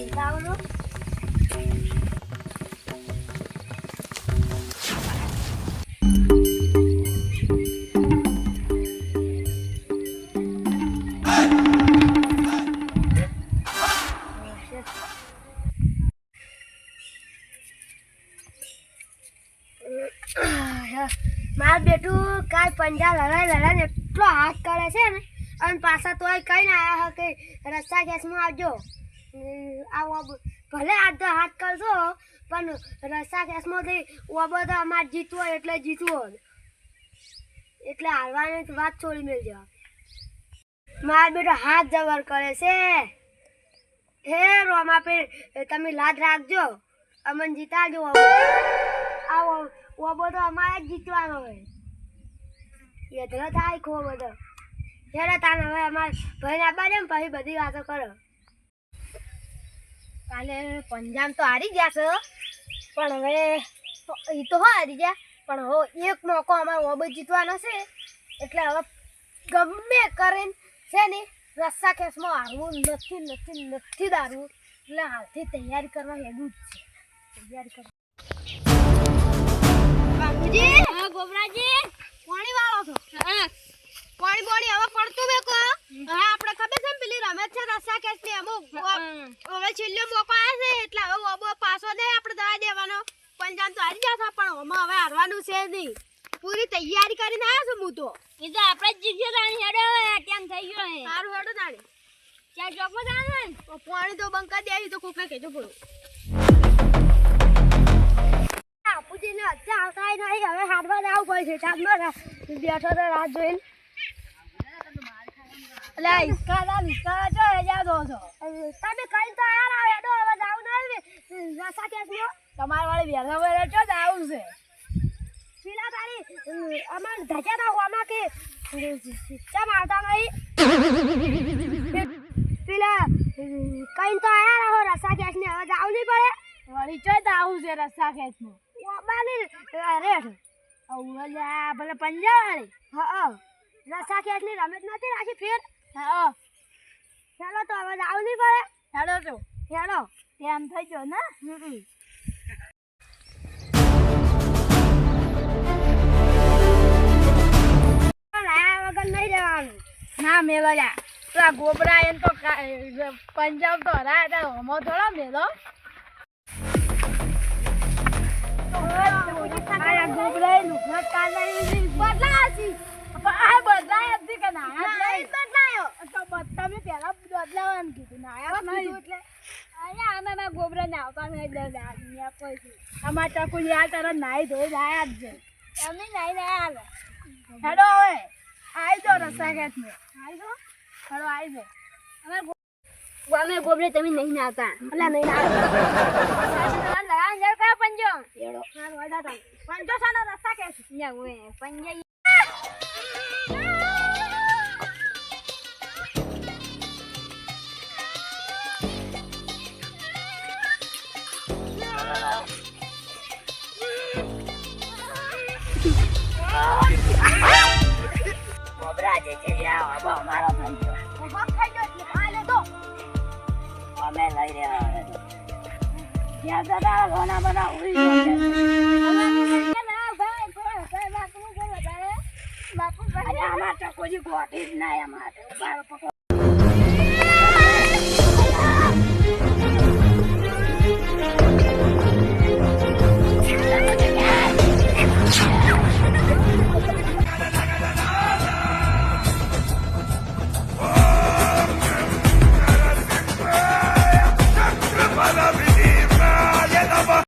લાવવાનો માર બેટું કાલ પંજા લડાઈ એટલો હાથ કરે છે ને અને પાછા તોય કઈ ને આયા કે રસ્તા ગેસમાં આવજો આવો ભલે આજ હાથ કરશો પણ રસ્તા ગેસમાંથી ઓબો તો અમારે જીતવું હોય એટલે જીતવું હોય એટલે હારવાની વાત છોડી મેળજો માર બેટો હાથ જબર કરે છે હે રોમા પે તમે લાદ રાખજો અમને જીતાડજો આવો ઓબો તો અમારે જ જીતવાનો હોય એટલો થાય ખો બધો ત્યારે તાને હવે અમારે ભાઈને આપવા દે ને પછી બધી વાતો કરો કાલે પંજાબ તો હારી ગયા છે પણ હવે એ તો હારી ગયા પણ હવે એક મોકો અમારો ઓબો જીતવાનો છે એટલે હવે ગમે કરીને છે ને રસ્સા ખેસમાં હારવું નથી દારવું એટલે હાલથી તૈયારી કરવા હેડું જ છે તૈયારી કરવા બાપુજી હા ગોબરાજી પાણી વાળો છો હા પાણી હવે પડતું મેકો હા આપણે ખબર છે પેલી રમેશ છે રસ્સા કેસની અમુક હવે છેલ્લો મોકો આવે છે એટલે હવે ઓબો પાછો દે આપણે દવા દેવાનો પંજાબ તો હારી જશે પણ ઓમાં હવે હારવાનું છે નહીં પૂરી તૈયારી કરીને આવ્યો છું હું તો એ તો આપણે જ જીત્યો તાણી હેડો કેમ થઈ ગયો હે સારું હેડો તાણી ક્યાં ચોકમાં જવાનું ને પાણી તો બંકા દે તો કોકને કહેજો પૂરું બાપુજીને અત્યારે આવતા નહીં હવે હાથમાં આવવું પડશે ચાંદમાં બેઠો તો રાત જોઈને એટલે હિસ્કા જો હેજા દો છો તમે કઈ તો યાર આવે તો હવે જાવું નહીં રસા કેસમાં તમારા વાળી બેઠા બેઠા ચો જાવું છે પેલા તારી અમાર ધજા ના હોમાં કે ચમ આવતા નહીં પેલા કઈ તો યાર હવે રસા કેસને હવે જાવું નહીં પડે વળી ચો જાવું છે રસા કેસમાં બાની રેઠ ઓલા ભલે પંજાવાળી હા રસા કેસની રમત નથી રાખી ફેર હા ચાલો તો હવે આવ નહીં પડે ચાલો તો ચાલો એમ થઈ ગયો ને વગર નહીં રહેવાનું ના મેળવ્યા પેલા ગોબરા એમ તો પંજાબ તો હરાયા હમો થોડો મેળો ગોબરા નુકસાન કાઢી બદલાશી બદલાય હતી કે ના બદલાયો તો તમે પેલા બદલાવાનું કીધું ના નહીં એટલે અહીંયા અમે ના ગોબરા ને આવતા નહીં દર્દ કોઈ અમાર ચકુ યાર તારા નાઈ ધોઈ આયા જ છે અમે નાઈ રહ્યા હેડો હવે આવી જાઓ રસ્તા ખેત ને આવી જાઓ હેડો આવી જાઓ અમે ગોબરે તમે નહીં આવતા એટલે નહીં આવતા કયો પંજો હેડો પંજો સાનો રસ્તા ખેત પંજા જે છે આવો અમારો પંજો ઉભો થઈ ગયો એટલે આ લે દો અમે લઈ રહ્યા ત્યાં દાદા ઘણા બધા ઉડી ગયા ના ભાઈ બાપુ અમાર તો કોઈ ગોઠી જ ના અમાર બાર પકો